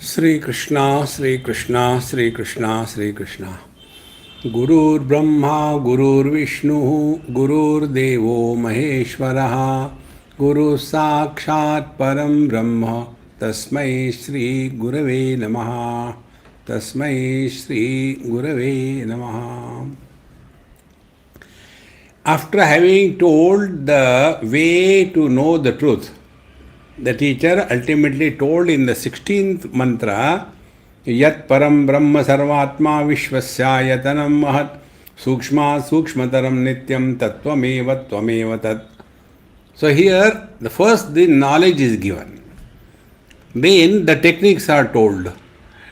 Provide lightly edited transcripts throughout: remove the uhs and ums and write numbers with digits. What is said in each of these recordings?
श्री कृष्णा श्री कृष्णा श्री कृष्णा श्री कृष्णा। गुरुर्ब्रह्मा गुरुर्विष्णु गुरुर्देवो महेश्वरः गुरु साक्षात् परम ब्रह्म तस्मै श्री गुरवे नमः। तस्मै श्री गुरवे नमः। After having told the way to know the truth, the teacher ultimately told in the 16th mantra, Yat param brahma sarvatma vishvasyayatanam mahat sukshma sukshmataram nityam tattvameva tvameva tat. So here the first the knowledge is given. Then the techniques are told.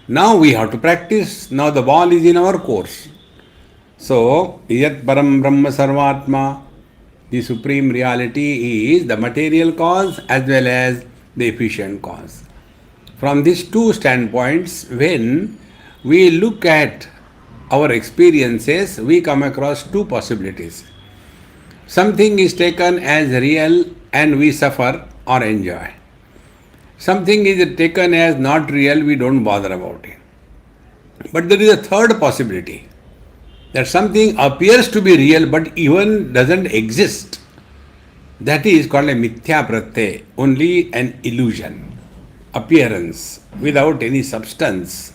Now we have to practice. Now the ball is in our course. So, Yat Param Brahma Sarvatma, the Supreme Reality is the material cause as well as the efficient cause. From these two standpoints, when we look at our experiences, we come across two possibilities. Something is taken as real and we suffer or enjoy. Something is taken as not real, we don't bother about it. But there is a third possibility, that something appears to be real but even doesn't exist. That is called a mithya pratyay, only an illusion, appearance without any substance.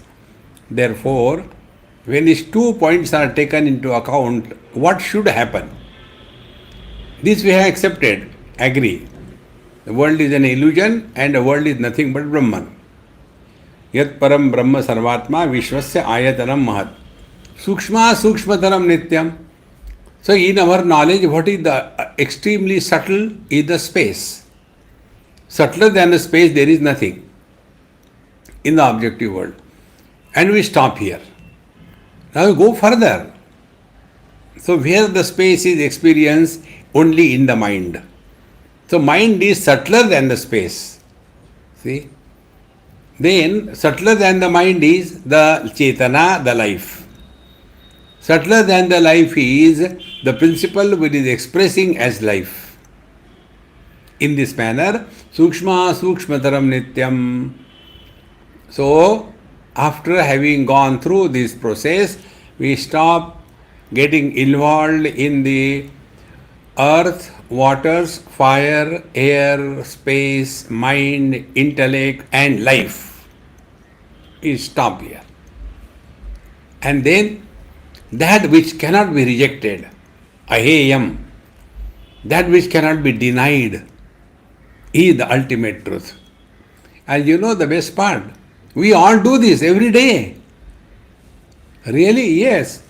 Therefore, when these 2 points are taken into account, what should happen? This we have accepted, agree. The world is an illusion and the world is nothing but Brahman. Yat param brahma sarvatma vishvasya ayatanam mahat. Sukshma sukshmataram nityam. So in our knowledge, what is the extremely subtle is the space. Subtler than the space, there is nothing in the objective world. And we stop here. Now we go further. So where the space is experienced only in the mind. So mind is subtler than the space. See? Then subtler than the mind is the chetana, the life. Subtler than the life is the principle which is expressing as life. In this manner, sukshma sukshmataram nityam. So, after having gone through this process, we stop getting involved in the earth, waters, fire, air, space, mind, intellect, and life. We stop here. And then that which cannot be rejected, aheyam, that which cannot be denied, is the ultimate truth. And you know the best part, we all do this every day. Really? Yes.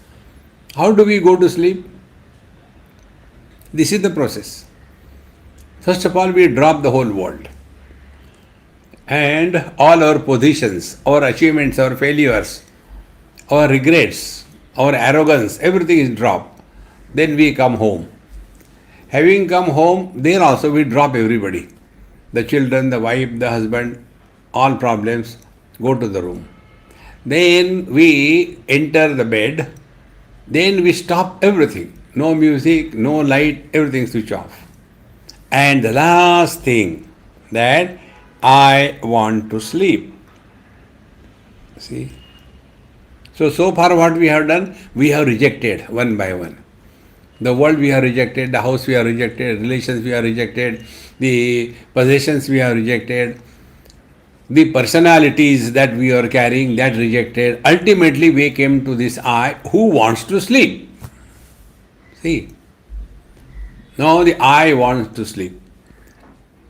How do we go to sleep? This is the process. First of all, we drop the whole world. And all our positions, our achievements, our failures, our regrets, our arrogance, everything is dropped. Then we come home. Having come home, there also we drop everybody. The children, the wife, the husband, all problems, go to the room. Then we enter the bed. Then we stop everything. No music, no light, everything switch off. And the last thing, that I want to sleep. See? So far what we have done, we have rejected one by one. The world we have rejected, the house we have rejected, relations we have rejected, the possessions we have rejected, the personalities that we are carrying, that rejected. Ultimately we came to this I who wants to sleep. See? Now the I wants to sleep.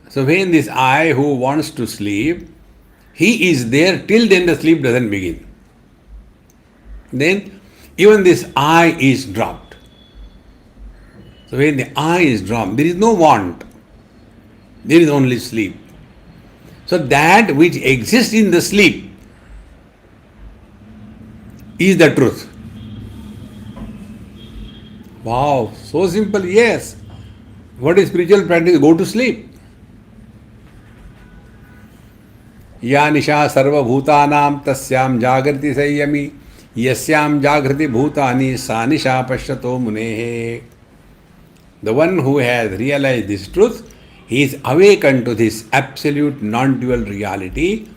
So when this I who wants to sleep, he is there till then the sleep doesn't begin. Then even this I is dropped. So when the I is dropped, there is no want. There is only sleep. So that which exists in the sleep is the truth. Wow, so simple. Yes. What is spiritual practice? Go to sleep. Ya nisha sarva bhutanam tasyam jagrati sanyami yasyam jagrati bhutani sa nisha pashyato munehe. The one who has realized this truth, he is awakened to this absolute non-dual reality.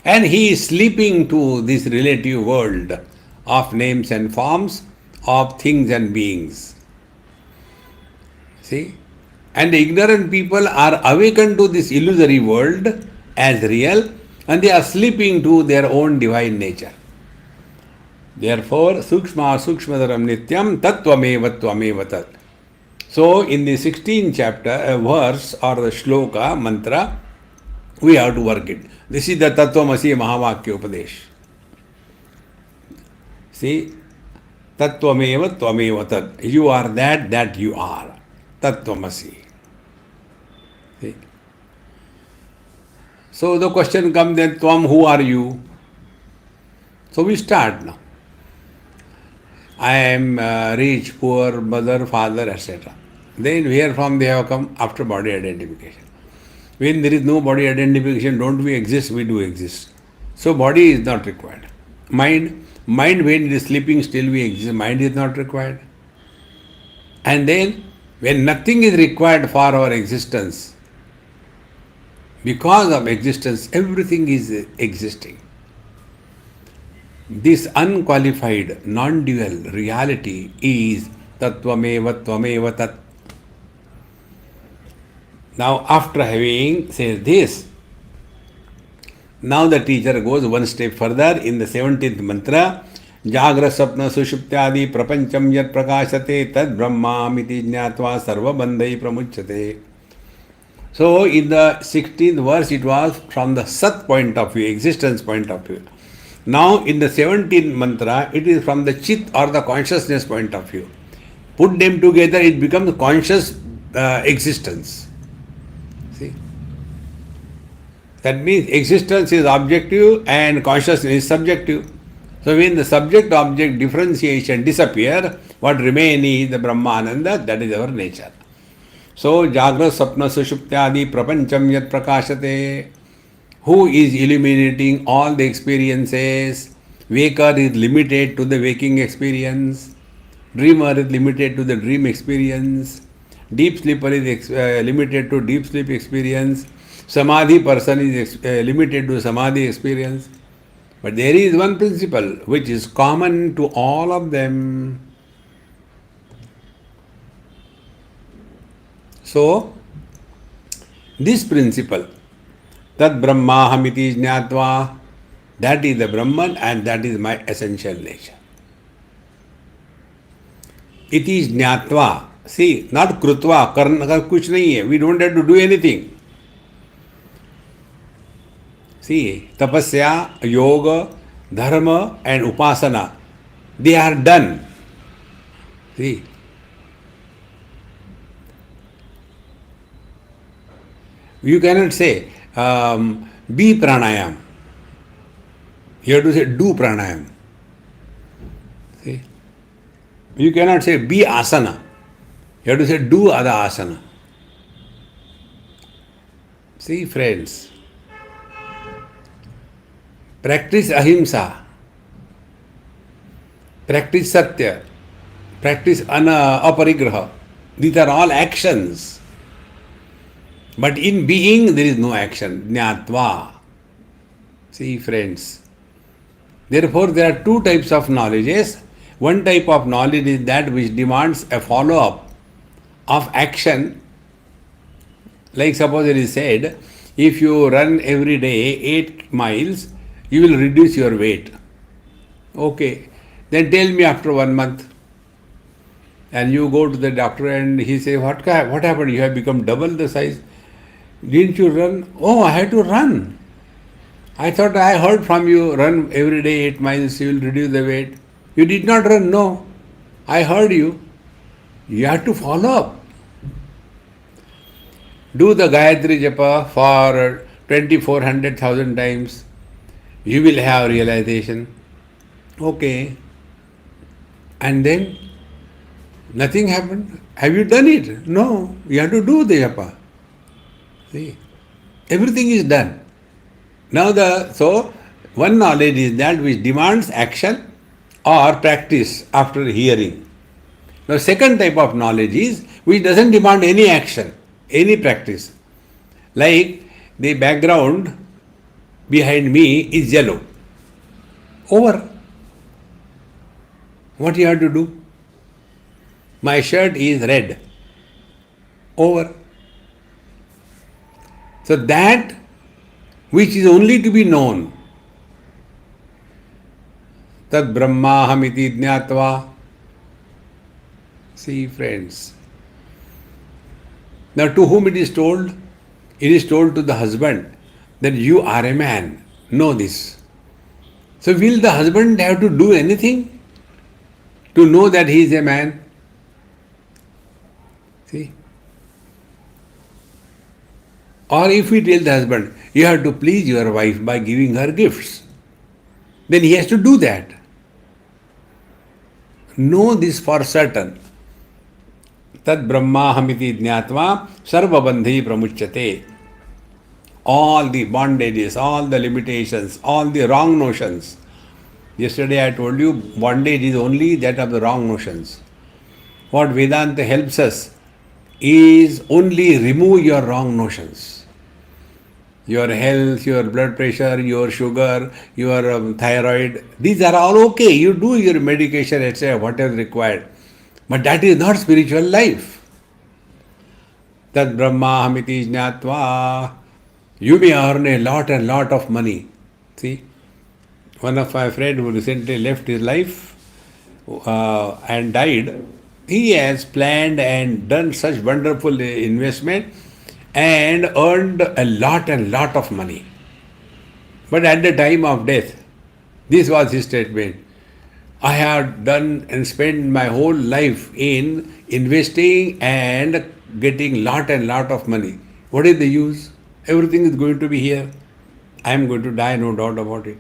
And he is sleeping to this relative world of names and forms, of things and beings. See? And the ignorant people are awakened to this illusory world as real, and they are sleeping to their own divine nature. Therefore, sukshma sukshmadaram nityam tattvameva tvameva tat. So, in the 16th chapter, a verse or the shloka, mantra, we have to work it. This is the Tattvamasi Mahavakya Upadesh. See, Tattvameva tvameva tat. You are that you are. Tattvamasi. See? So the question comes then, Tvam, who are you? So we start now. I am rich, poor, mother, father, etc. Then where from they have come? After body identification. When there is no body identification, don't we exist? We do exist. So body is not required. Mind when it is sleeping, still we exist. Mind is not required. And then when nothing is required for our existence, because of existence, everything is existing. This unqualified, non-dual reality is Tattvameva tvameva tat. Now, after having said this, now the teacher goes one step further in the 17th mantra. Jagra sapna sushuptyadi prapancham yat prakashate tad brahmamiti jnatva sarva bandhai pramuchyate. So, in the 16th verse, it was from the Sat point of view, existence point of view. Now, in the 17th mantra, it is from the Chit or the consciousness point of view. Put them together, it becomes conscious existence. See? That means existence is objective and consciousness is subjective. So, when the subject-object differentiation disappears, what remains is the Brahmananda, that is our nature. So, Jagra, Sapna, Sushuptyadi, Prapancham Yat Prakashate, who is illuminating all the experiences. Waker is limited to the waking experience. Dreamer is limited to the dream experience. Deep sleeper is limited to deep sleep experience. Samadhi person is limited to Samadhi experience. But there is one principle which is common to all of them. So, this principle, Tad Brahmahamiti Jnatva, that is the Brahman and that is my essential nature. It is Jnatva. See, not Krutva, Karna ka kuch nahi hai. We don't have to do anything. See, Tapasya, Yoga, Dharma and Upasana, they are done. See, you cannot say, be pranayam. You have to say, do pranayam. See? You cannot say, be asana. You have to say, do other asana. See, friends, practice ahimsa, practice satya, practice aparigraha. These are all actions. But in being, there is no action. Jnatva. See, friends. Therefore, there are two types of knowledges. One type of knowledge is that which demands a follow-up of action. Like suppose it is said, if you run every day 8 miles, you will reduce your weight. Okay. Then tell me after 1 month. And you go to the doctor and he says, what happened? You have become double the size. Didn't you run? Oh, I had to run. I thought I heard from you, run every day 8 miles, you will reduce the weight. You did not run, no. I heard you. You have to follow up. Do the Gayatri Japa for 2400,000 times. You will have realization. Okay. And then nothing happened. Have you done it? No. You have to do the Japa. See, everything is done. Now so one knowledge is that which demands action or practice after hearing. Now second type of knowledge is which doesn't demand any action, any practice. Like the background behind me is yellow. Over. What you have to do? My shirt is red. Over. So that which is only to be known, tad brahmahamiti jnatva. See, friends. Now, to whom it is told? It is told to the husband that you are a man. Know this. So, will the husband have to do anything to know that he is a man? See? Or if we tell the husband, you have to please your wife by giving her gifts, then he has to do that. Know this for certain. Tad brahmahamiti jnatva sarvabandhi pramuchyate. All the bondages, all the limitations, all the wrong notions. Yesterday I told you bondage is only that of the wrong notions. What Vedanta helps us is only remove your wrong notions. Your health, your blood pressure, your sugar, your thyroid, these are all okay. You do your medication, etc., whatever required. But that is not spiritual life. Tad brahmahamiti jnatva. You may earn a lot and lot of money. See, one of my friends who recently left his life and died, he has planned and done such wonderful investment and earned a lot and lot of money. But at the time of death, this was his statement. I have done and spent my whole life in investing and getting lot and lot of money. What is the use? Everything is going to be here. I am going to die, no doubt about it.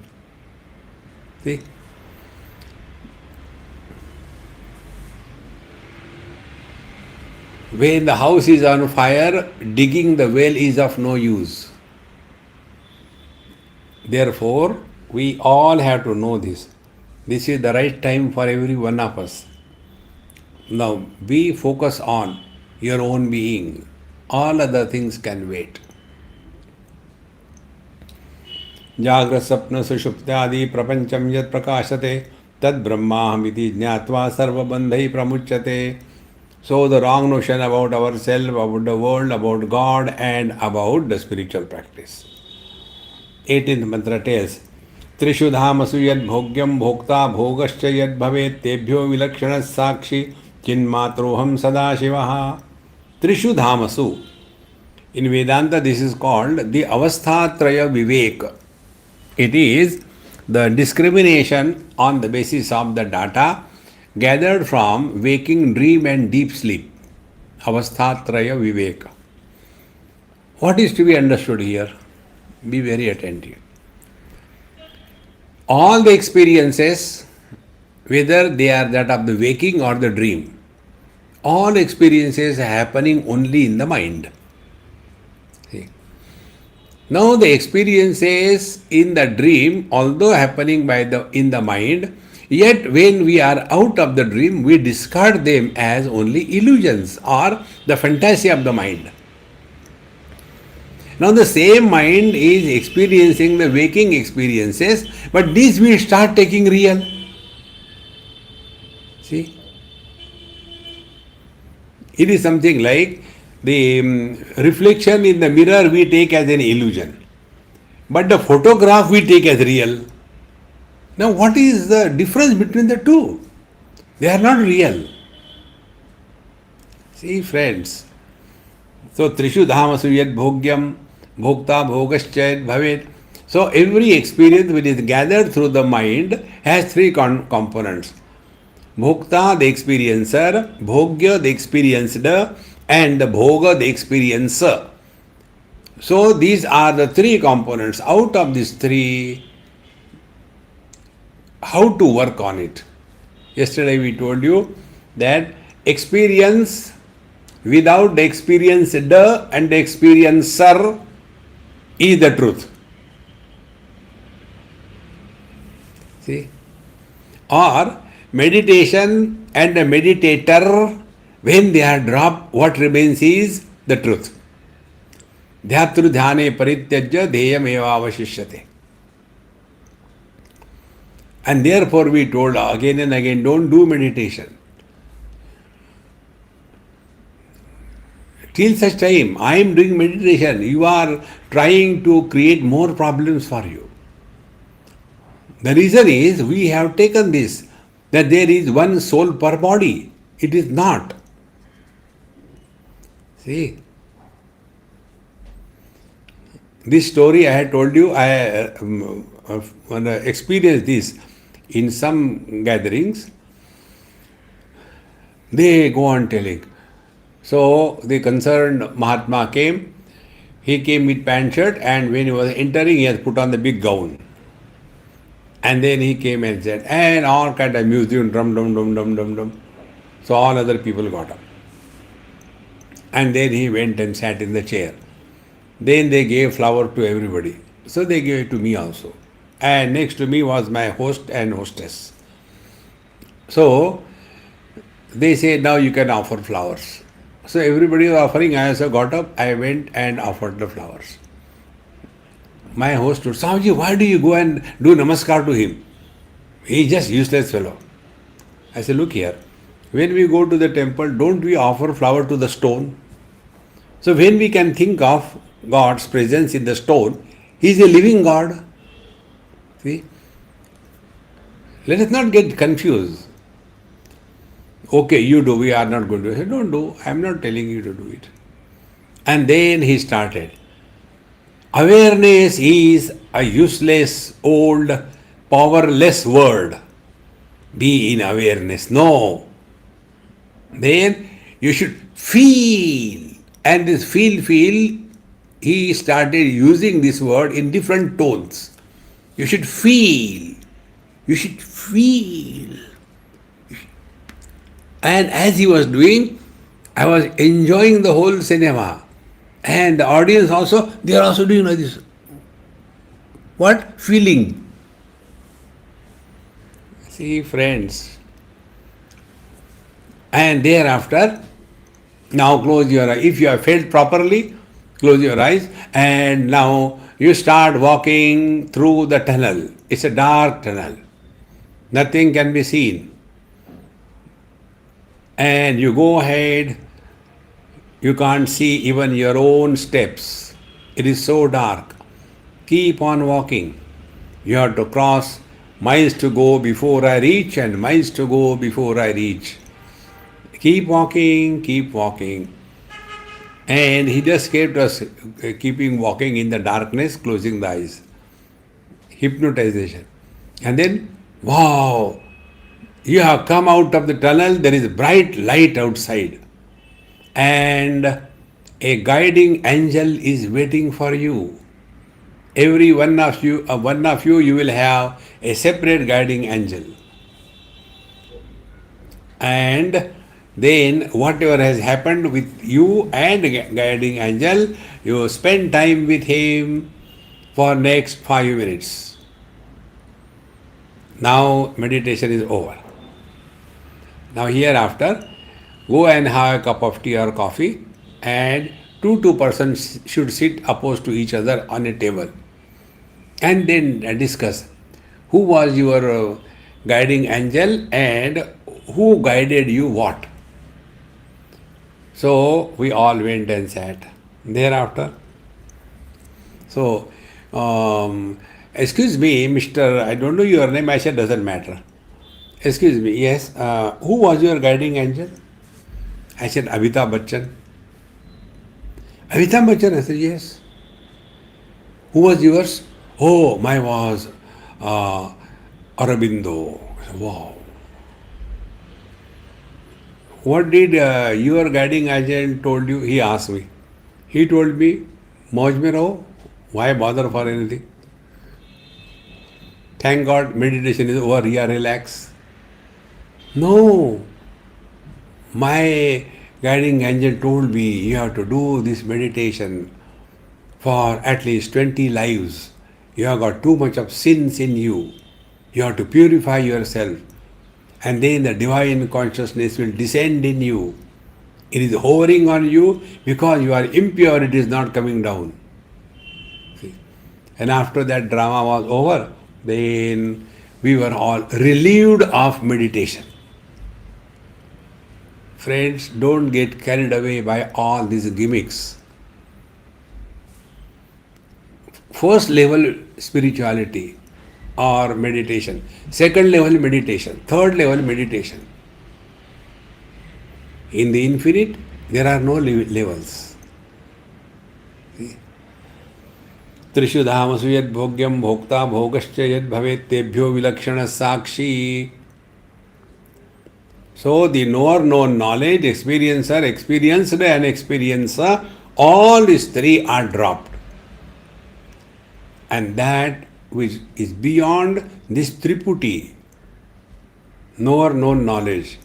See? When the house is on fire, digging the well is of no use. Therefore, we all have to know this. This is the right time for every one of us. Now, be focused on your own being. All other things can wait. जाग्रत स्वप्न सुषुप्त्यादि प्रपंचम यत् प्रकाशते तद ब्रह्माहमिति ज्ञात्वा सर्वबंधै प्रमुच्यते. So the wrong notion about ourselves, about the world, about God and about the spiritual practice. 18th mantra tells, Trishu dhamasu yad bhogyam bhokta bhogascha yad bhavet tebhyo vilakshana sakshi chinmatroham sadashivaha. Trishu dhamasu. In Vedanta this is called the avasthatraya vivek. It is the discrimination on the basis of the data gathered from waking, dream and deep sleep. Avasthatraya viveka. What is to be understood here? Be very attentive. All the experiences, whether they are that of the waking or the dream, all experiences are happening only in the mind. See? Now the experiences in the dream, although happening in the mind, yet when we are out of the dream, we discard them as only illusions or the fantasy of the mind. Now the same mind is experiencing the waking experiences, but these we start taking real. See? It is something like the reflection in the mirror we take as an illusion, but the photograph we take as real. Now what is the difference between the two? They are not real. See, friends. So Trishu dhamasu yad bhogyam bhokta bhogascha yad bhavet. So every experience which is gathered through the mind has three components. Bhokta, the experiencer, bhogya, the experienced, and the bhoga, the experiencer. So these are the three components. Out of these three, how to work on it? Yesterday we told you that experience without the experienced and the experiencer is the truth. See? Or meditation and the meditator, when they are dropped, what remains is the truth. Dhyatru dhyane parityajya deyam eva avashishyate. And therefore we told again and again, don't do meditation. Till such time, I am doing meditation, you are trying to create more problems for you. The reason is we have taken this, that there is one soul per body. It is not. See, this story I had told you, I experienced this in some gatherings. They go on telling. So the concerned Mahatma came. He came with pant shirt, and when he was entering, he has put on the big gown. And then he came and said, and all kind of music, drum, dum, dum, dum, dum, dum. So all other people got up. And then he went and sat in the chair. Then they gave flower to everybody. So they gave it to me also. And next to me was my host and hostess. So they said, now you can offer flowers. So everybody was offering. I also got up. I went and offered the flowers. My host told, Swamiji, why do you go and do namaskar to him? He's just useless fellow. I said, look here. When we go to the temple, don't we offer flower to the stone? So when we can think of God's presence in the stone, He is a living God. See? Let us not get confused. Okay, you do, we are not going to do it. Don't do, I am not telling you to do it. And then he started. Awareness is a useless, old, powerless word. Be in awareness. No. Then you should feel. And this feel, he started using this word in different tones. You should feel. You should feel. And as he was doing, I was enjoying the whole cinema. And the audience also, they are also doing like this. What? Feeling. See, friends. And thereafter, now close your eyes. If you have felt properly, close your eyes. And now you start walking through the tunnel. It's a dark tunnel. Nothing can be seen. And you go ahead. You can't see even your own steps. It is so dark. Keep on walking. You have to cross miles to go before I reach and miles to go before I reach. Keep walking, keep walking. And he just kept us keeping walking in the darkness, closing the eyes. Hypnotization. And then, wow, you have come out of the tunnel, there is bright light outside. And a guiding angel is waiting for you. Every one of you, you will have a separate guiding angel. And then whatever has happened with you and guiding angel, you spend time with him for next 5 minutes. Now meditation is over. Now hereafter, go and have a cup of tea or coffee, and two persons should sit opposed to each other on a table. And then discuss who was your guiding angel and who guided you what. So we all went and sat. Thereafter, so, excuse me, Mr. I don't know your name, I said doesn't matter. Excuse me, yes, who was your guiding angel? I said, Amitabh Bachchan. Amitabh Bachchan? I said, yes. Who was yours? Oh, mine was Aurobindo. Wow. What did your guiding agent told you? He asked me. He told me, Mauj mein raho, why bother for anything? Thank God meditation is over, here relax. No. My guiding angel told me, you have to do this meditation for at least 20 lives. You have got too much of sins in you. You have to purify yourself. And then the divine consciousness will descend in you. It is hovering on you because you are impure, it is not coming down. See? And after that drama was over, then we were all relieved of meditation. Friends, don't get carried away by all these gimmicks. First level spirituality or meditation, second level meditation, third level meditation. In the infinite, there are no levels. त्रिषु धामसु यद् भोग्यं भोक्ता भोगश्च यद् भवेत् तेभ्यो विलक्षण साक्षी. So the knower, known, knowledge, experiencer, experienced and experiencer, all these three are dropped. And that which is beyond this triputi, knower, known, knowledge,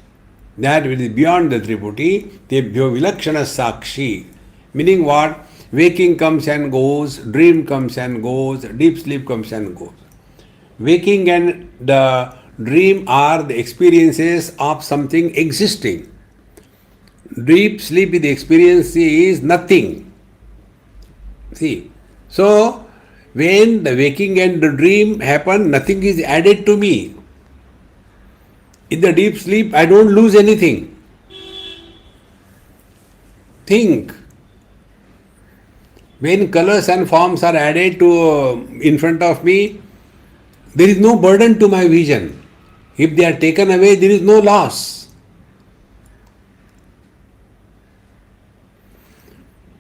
that which is beyond the triputi, tebhyo vilakshana sakshi. Meaning what? Waking comes and goes, dream comes and goes, deep sleep comes and goes. Waking and the dream are the experiences of something existing. Deep sleep, the experience is nothing. See, so when the waking and the dream happen, nothing is added to me. In the deep sleep, I don't lose anything. Think. When colors and forms are added to in front of me, there is no burden to my vision. If they are taken away, there is no loss.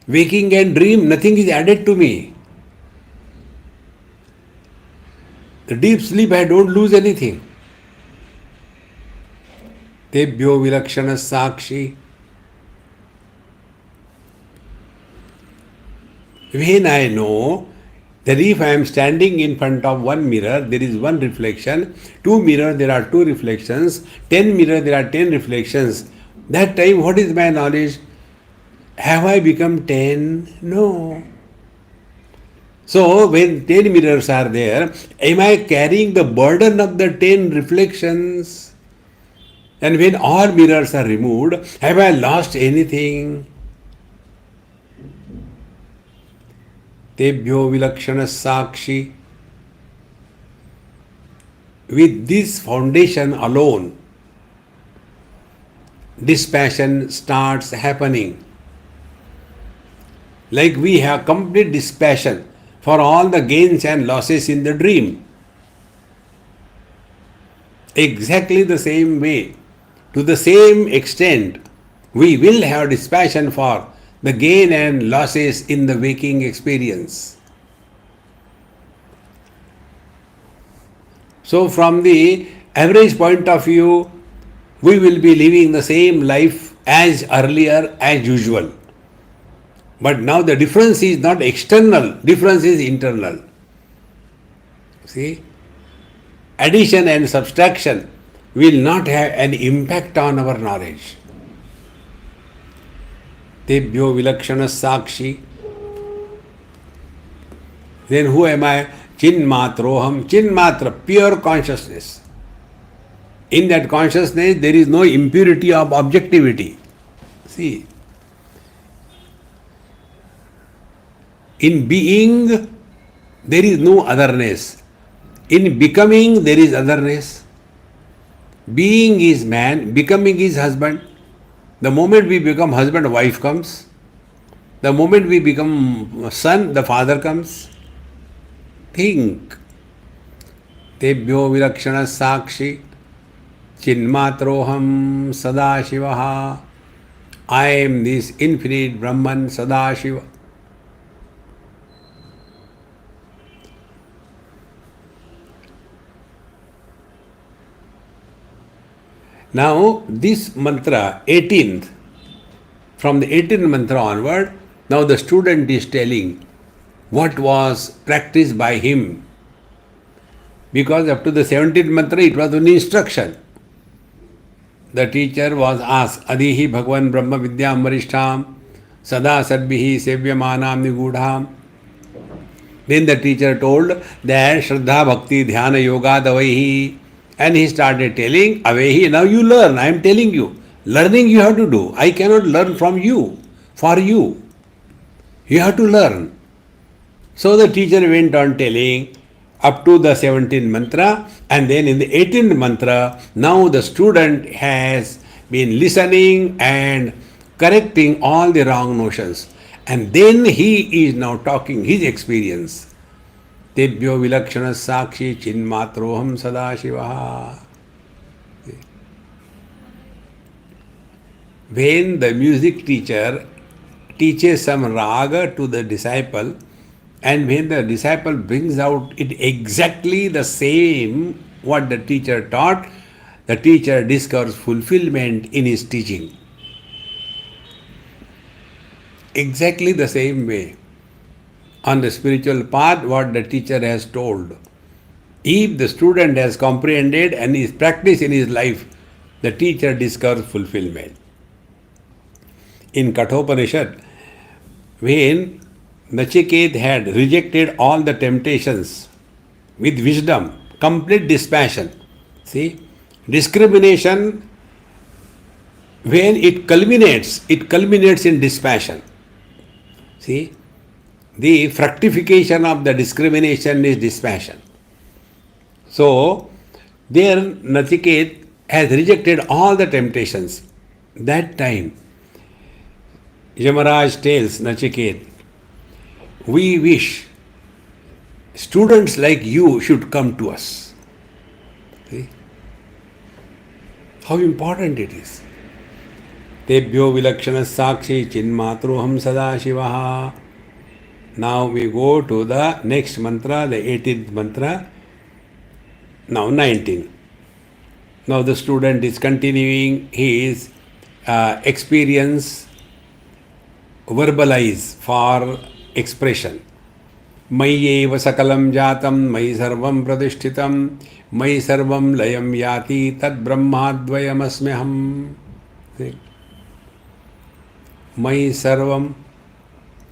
Waking and dream, nothing is added to me. The deep sleep, I don't lose anything. Tebhyo vilakshana sakshi. When I know that if I am standing in front of one mirror, there is one reflection, two mirrors, there are two reflections, 10 mirrors, there are 10 reflections. That time, what is my knowledge? Have I become 10? No. So, when 10 mirrors are there, am I carrying the burden of the 10 reflections? And when all mirrors are removed, have I lost anything? Tebhyo vilakshana sakshi. With this foundation alone, dispassion starts happening. Like we have complete dispassion for all the gains and losses in the dream. Exactly the same way, to the same extent, we will have dispassion for the gain and losses in the waking experience. So from the average point of view, we will be living the same life as earlier, as usual. But now the difference is not external, difference is internal. See? Addition and subtraction will not have an impact on our knowledge. Tebhyo vilakshana sakshi. Then who am I? Chinmatroham. Chinmatra, pure consciousness. In that consciousness, there is no impurity of objectivity. See, in being, there is no otherness. In becoming, there is otherness. Being is man, becoming is husband. The moment we become husband, wife comes. The moment we become son, the father comes. Think. Tebhyo vilakshana sakshi. Chinmatroham Sadashivaha. I am this infinite Brahman Sadashiva. Now, this mantra, 18th, from the 18th mantra onward, now the student is telling what was practiced by him. Because up to the 17th mantra, it was only instruction. The teacher was asked, Adihi Bhagavan Brahma Vidyam Varishtham Sada Sadbihi Sevyamanam Nigudham. Then the teacher told that Shraddha Bhakti Dhyana Yoga Davaihi. And he started telling, Avehi, now you learn, I am telling you. Learning you have to do. I cannot learn from you, for you. You have to learn. So the teacher went on telling, up to the 17th mantra, and then in the 18th mantra, now the student has been listening and correcting all the wrong notions. And then he is now talking his experience. Tebhyo vilakshana sakshi chinmatroham sadashivaha. When the music teacher teaches some raga to the disciple, and when the disciple brings out it exactly the same what the teacher taught, the teacher discovers fulfillment in his teaching. Exactly the same way. On the spiritual path, what the teacher has told. If the student has comprehended and is practiced in his life, the teacher discovers fulfillment. In Kathopanishad, when Nachiket had rejected all the temptations with wisdom, complete dispassion. See, discrimination, when it culminates in dispassion. See, the fructification of the discrimination is dispassion. So, there Nachiket has rejected all the temptations. That time, Yamaraj tells Nachiket, we wish students like you should come to us. See? How important it is. Tebhyo vilakshana sakshi chinmatroham sadashivaha. Now we go to the next mantra, the 18th mantra. Now 19. Now the student is continuing his experience, verbalize for expression. Mayi eva sakalam jatam, mayi sarvam pradishtitam, mayi sarvam layam yati, tad brahmadvayam asmyaham. Mayi sarvam,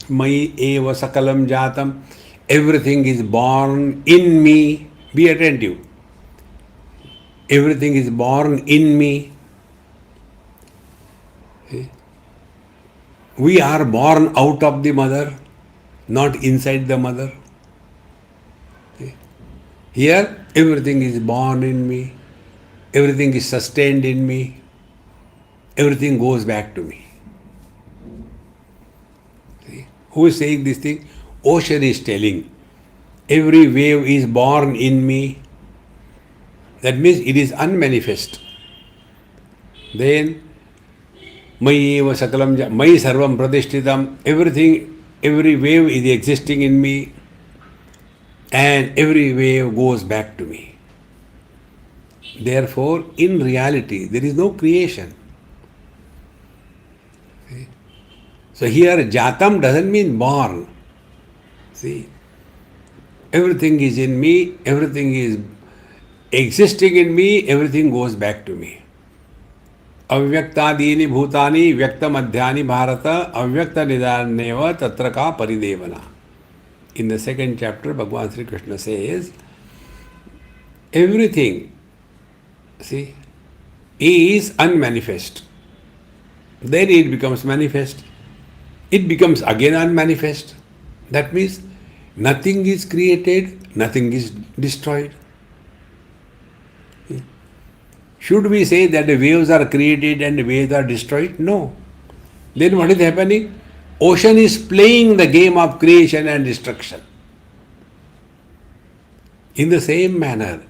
mayi eva sakalam jatam. Everything is born in me. Be attentive. Everything is born in me. We are born out of the mother, not inside the mother. Here, everything is born in me. Everything is sustained in me. Everything goes back to me. See? Who is saying this thing? Ocean is telling. Every wave is born in me. That means it is unmanifest. Then, Mayi eva sakalam mayi sarvam pradishtitam. Everything, every wave is existing in me, and every wave goes back to me. Therefore, in reality, there is no creation. See? So here, jatam doesn't mean born. See, everything is in me, everything is existing in me, everything goes back to me. Avyaktaadini bhutani vyakta madhyani bharata avyakta nidaneva tatra ka paridevana. In the second chapter, Bhagavan Sri Krishna says, everything, see, is unmanifest. Then it becomes manifest. It becomes again unmanifest. That means nothing is created, nothing is destroyed. Should we say that the waves are created and the waves are destroyed? No. Then what is happening? Ocean is playing the game of creation and destruction. In the same manner,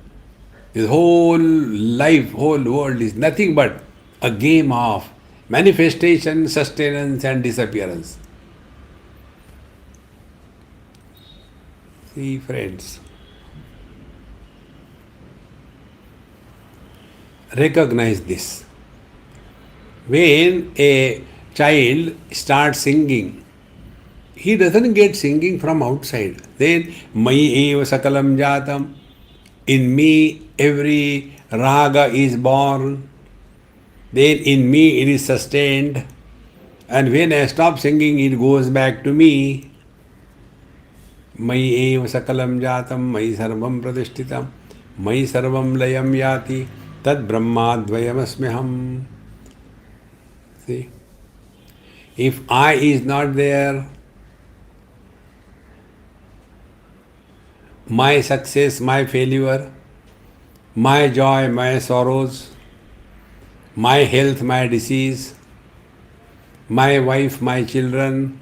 this whole life, whole world is nothing but a game of manifestation, sustenance and disappearance. See, friends, recognize this. When a child starts singing, he doesn't get singing from outside. Then, Mayi eva sakalam jatam. In me, every raga is born. Then, in me, it is sustained. And when I stop singing, it goes back to me. Mayi eva sakalam jatam, mayi sarvam pradishtitam, mayi sarvam layam yati. Tad brahmadvayam asmyaham. See? If I is not there, my success, my failure, my joy, my sorrows, my health, my disease, my wife, my children,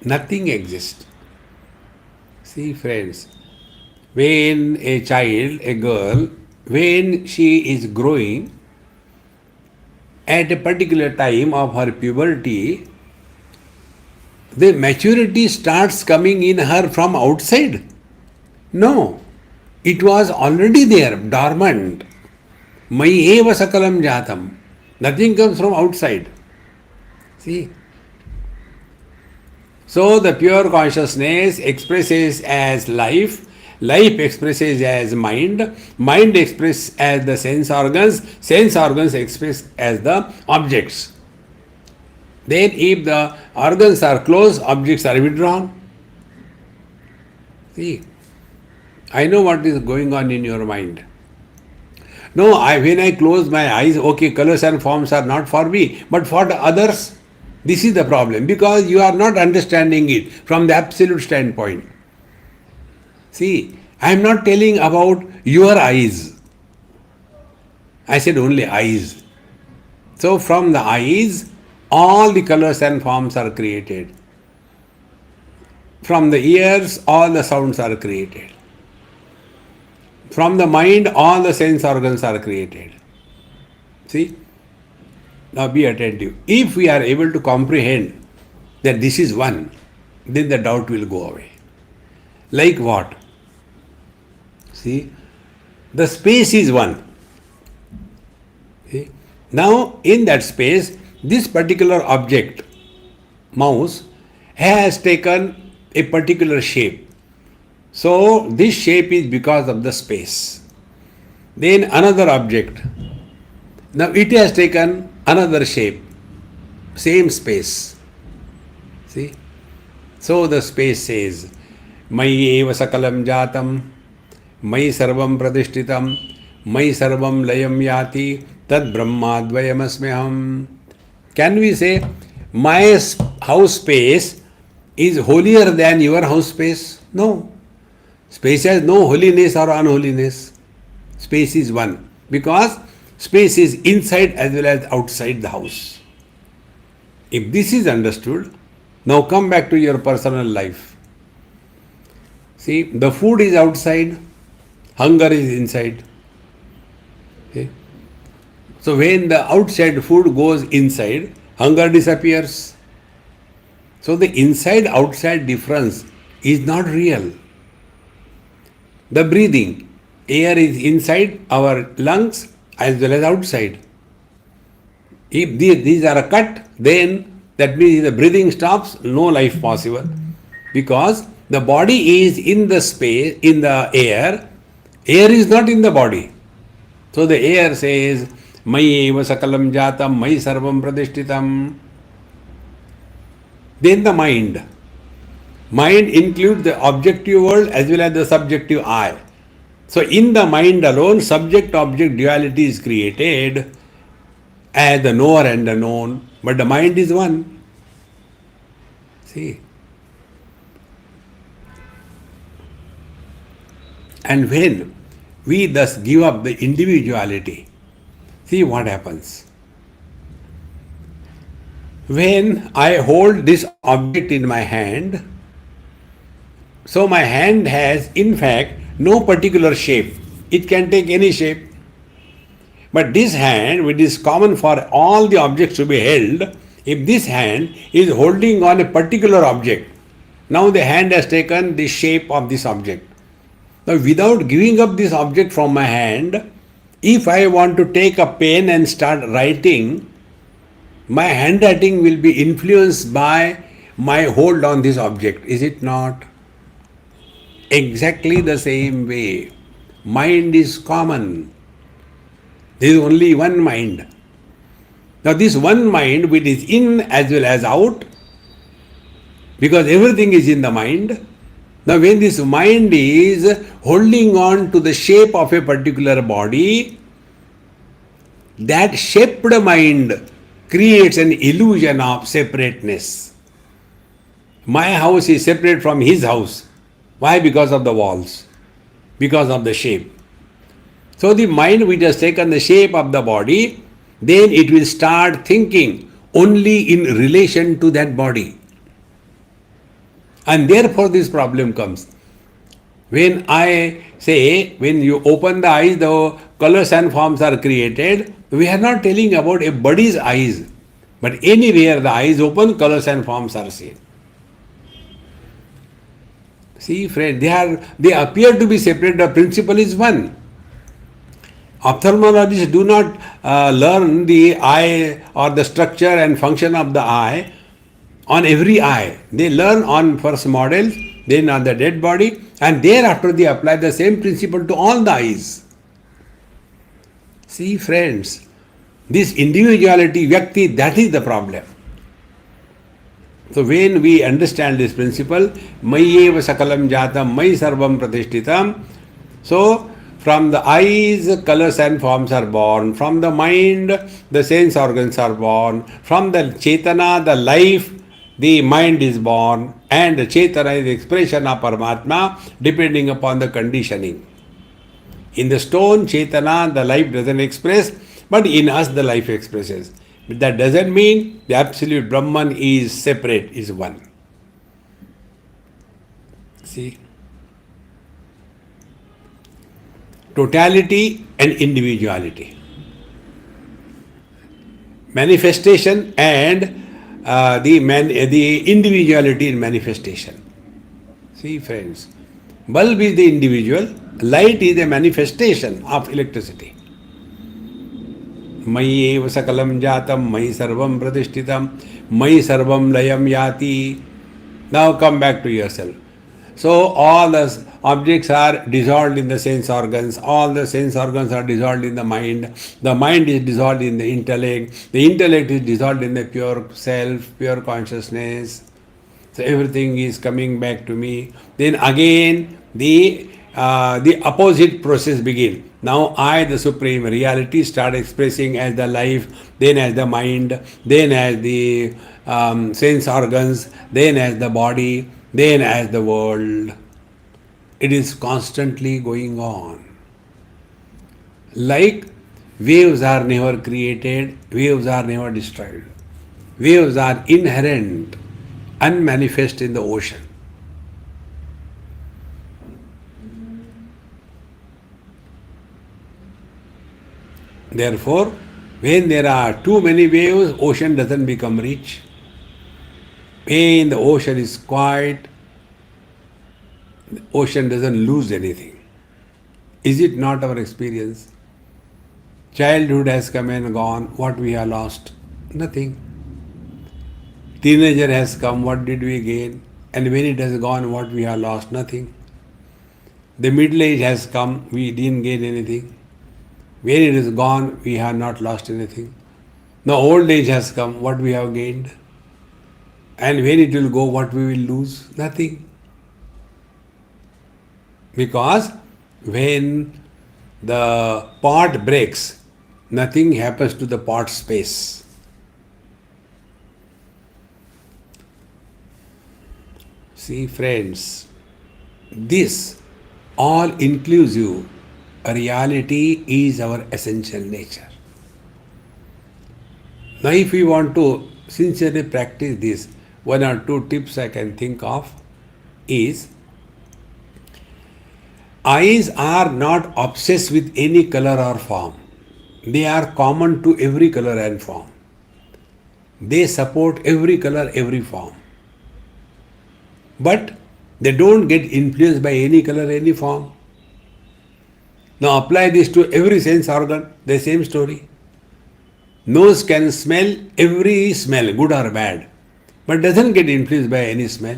nothing exists. See, friends, when a child, a girl, when she is growing, at a particular time of her puberty, the maturity starts coming in her from outside. No, it was already there, dormant. Mai eva sakalam jatam. Nothing comes from outside. See? So the pure consciousness expresses as life, life expresses as mind, mind expresses as the sense organs express as the objects. Then if the organs are closed, objects are withdrawn. See, I know what is going on in your mind. No, when I close my eyes, okay, colors and forms are not for me, but for the others. This is the problem, because you are not understanding it from the absolute standpoint. See, I am not telling about your eyes. I said only eyes. So from the eyes, all the colors and forms are created. From the ears, all the sounds are created. From the mind, all the sense organs are created. See? Now be attentive. If we are able to comprehend that this is one, then the doubt will go away. Like what? See? The space is one. See? Now in that space, this particular object, mouse, has taken a particular shape. So this shape is because of the space. Then another object. Now it has taken another shape, same space. See? So the space says, Mai eva sakalam jatam, Mai sarvam pradishtitam, Mai sarvam layam yati, Tad brahmadvayam asmeham. Can we say, my house space is holier than your house space? No. Space has no holiness or unholiness. Space is one. Because space is inside as well as outside the house. If this is understood, now come back to your personal life. See, the food is outside, hunger is inside. Okay? So when the outside food goes inside, hunger disappears. So the inside-outside difference is not real. The breathing, air is inside our lungs as well as outside. If these are cut, then that means the breathing stops, no life possible. Because the body is in the space, in the air is not in the body. So the air says, Mai eva sakalam jatam, Mai sarvam pradishtitam. Then the mind. Mind includes the objective world as well as the subjective I. So in the mind alone, subject-object duality is created as the knower and the known, but the mind is one. See? And when we thus give up the individuality, see what happens. When I hold this object in my hand, so my hand has in fact no particular shape. It can take any shape. But this hand, which is common for all the objects to be held, if this hand is holding on a particular object, now the hand has taken the shape of this object. Now without giving up this object from my hand, if I want to take a pen and start writing, my handwriting will be influenced by my hold on this object, is it not? Exactly the same way. Mind is common. There is only one mind. Now this one mind which is in as well as out, because everything is in the mind. Now when this mind is holding on to the shape of a particular body, that shaped mind creates an illusion of separateness. My house is separate from his house. Why? Because of the walls. because of the shape. So the mind which has taken the shape of the body, then it will start thinking only in relation to that body. And therefore this problem comes. When I say, when you open the eyes, the colors and forms are created, we are not telling about a body's eyes. But anywhere the eyes open, colors and forms are seen. See, friend, they appear to be separate, the principle is one. Ophthalmologists do not learn the eye or the structure and function of the eye on every eye. They learn on first models, then on the dead body, and thereafter they apply the same principle to all the eyes. See, friends, this individuality, vyakti, that is the problem. So when we understand this principle, Mayeva Sakalam Jatam, Mai Sarvam Pratishtitam, so from the eyes, colors and forms are born. From the mind, the sense organs are born. From the Chetana, the life, the mind is born. And the Chetana is the expression of Paramatma depending upon the conditioning. In the stone, Chetana, the life doesn't express, but in us the life expresses. But that doesn't mean the absolute Brahman is separate, is one. See? Totality and individuality. Manifestation and the individuality in manifestation. See, friends, bulb is the individual, light is a manifestation of electricity. Mayi eva sakalam jatam, mayi sarvam pratishtitam, mayi sarvam layam yati. Now come back to yourself. So all the objects are dissolved in the sense organs, all the sense organs are dissolved in the mind is dissolved in the intellect is dissolved in the pure self, pure consciousness. So everything is coming back to me. Then again the opposite process begins. Now I, the Supreme Reality, start expressing as the life, then as the mind, then as the sense organs, then as the body, then as the world. It is constantly going on. Like waves are never created, waves are never destroyed. Waves are inherent, unmanifest in the ocean. Therefore, when there are too many waves, ocean doesn't become rich. When the ocean is quiet, the ocean doesn't lose anything. Is it not our experience? Childhood has come and gone. What we have lost? Nothing. Teenager has come. What did we gain? And when it has gone, what we have lost? Nothing. The middle age has come. We didn't gain anything. When it is gone, we have not lost anything. The old age has come. What we have gained? And when it will go, what we will lose? Nothing. Because when the pot breaks, nothing happens to the pot space. See, friends, this all-inclusive reality is our essential nature. Now, if we want to sincerely practice this, one or two tips I can think of is, eyes are not obsessed with any color or form. They are common to every color and form. They support every color, every form. But they don't get influenced by any color, any form. Now apply this to every sense organ, the same story. Nose can smell every smell, good or bad, but doesn't get influenced by any smell.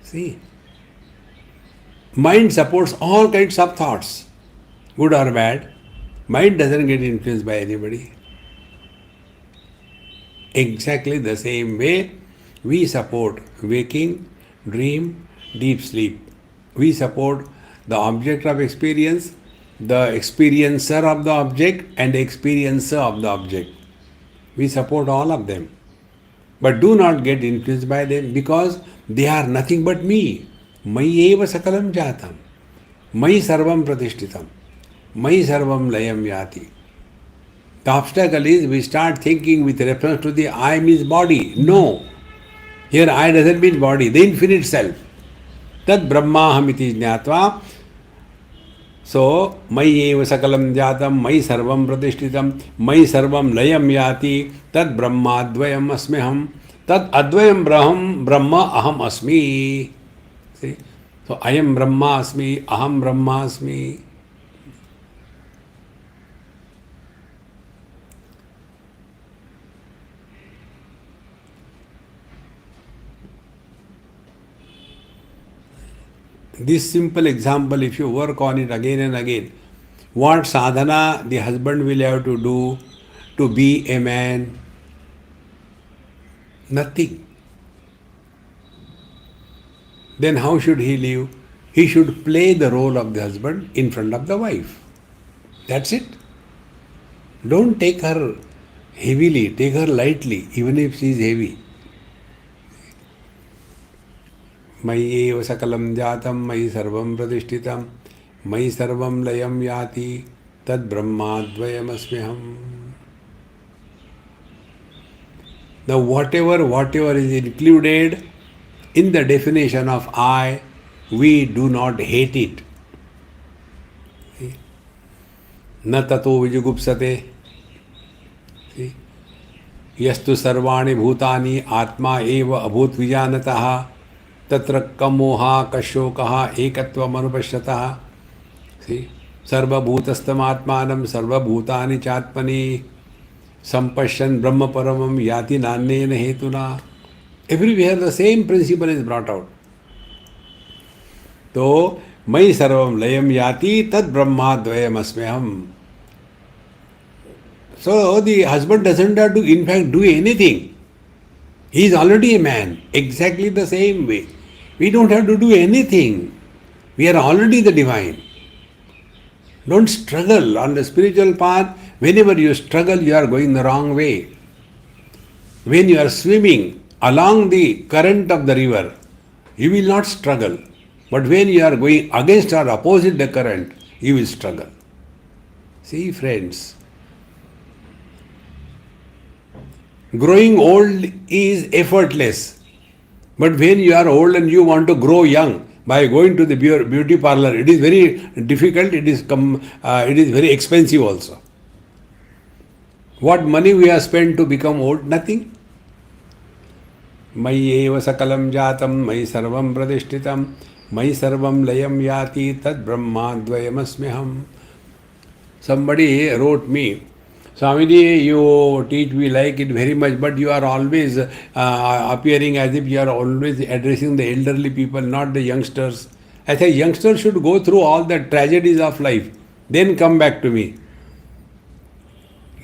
See, mind supports all kinds of thoughts, good or bad. Mind doesn't get influenced by anybody. Exactly the same way we support waking, dream, deep sleep. We support the object of experience, the experiencer of the object, and the experiencer of the object. We support all of them. But do not get influenced by them because they are nothing but me. Mayi eva sakalam jatam. Mai sarvam pratishtitam. Mai sarvam layam yati. The obstacle is we start thinking with reference to the I means body. No. Here I doesn't mean body, the infinite self. Tad brahmahamiti jnatva. So, Mai eva sakalam jatam, Mai sarvam pratishtitam, Mai sarvam layam yati, Tad brahma advayam asmiham, Tad advayam brahma aham asmi. See? So, I am Brahma asmi, aham Brahma asmi. This simple example, if you work on it again and again, what sadhana the husband will have to do to be a man? Nothing. Then how should he live? He should play the role of the husband in front of the wife. That's it. Don't take her heavily, take her lightly, even if she is heavy. Mai eva sakalam jatam, Mai sarvam pratishtitam, Mai sarvam layam yati, Tad brahmadvayam asmiham. Now whatever is included in the definition of I, we do not hate it. Na tato vijugupsate. Yastu sarvani bhutani atma eva abhut vijanataha. Tatra kamoha kashokaha ekatvam anupashyataha. See? Sarva bhutastam atmanam sarva bhutani chatmani sampashyan brahma paramam yati nanyena hetuna. Everywhere the same principle is brought out. So, Mai sarvam layam yati tad brahma dvayam asmeham. So, the husband doesn't have to in fact do anything. He is already a man, exactly the same way. We don't have to do anything. We are already the divine. Don't struggle on the spiritual path. Whenever you struggle, you are going the wrong way. When you are swimming along the current of the river, you will not struggle. But when you are going against or opposite the current, you will struggle. See, friends, growing old is effortless. But when you are old and you want to grow young by going to the beauty parlor, it is very difficult, it is very expensive also. What money we have spent to become old? Nothing. Mai eva sakalam jatam, Mai sarvam pratishtitam, Mai sarvam layam yati, Tad brahmadvayam asmiham. Somebody wrote me, Swamiji, you teach, we like it very much, but you are always appearing as if you are always addressing the elderly people, not the youngsters. I say youngsters should go through all the tragedies of life, then come back to me.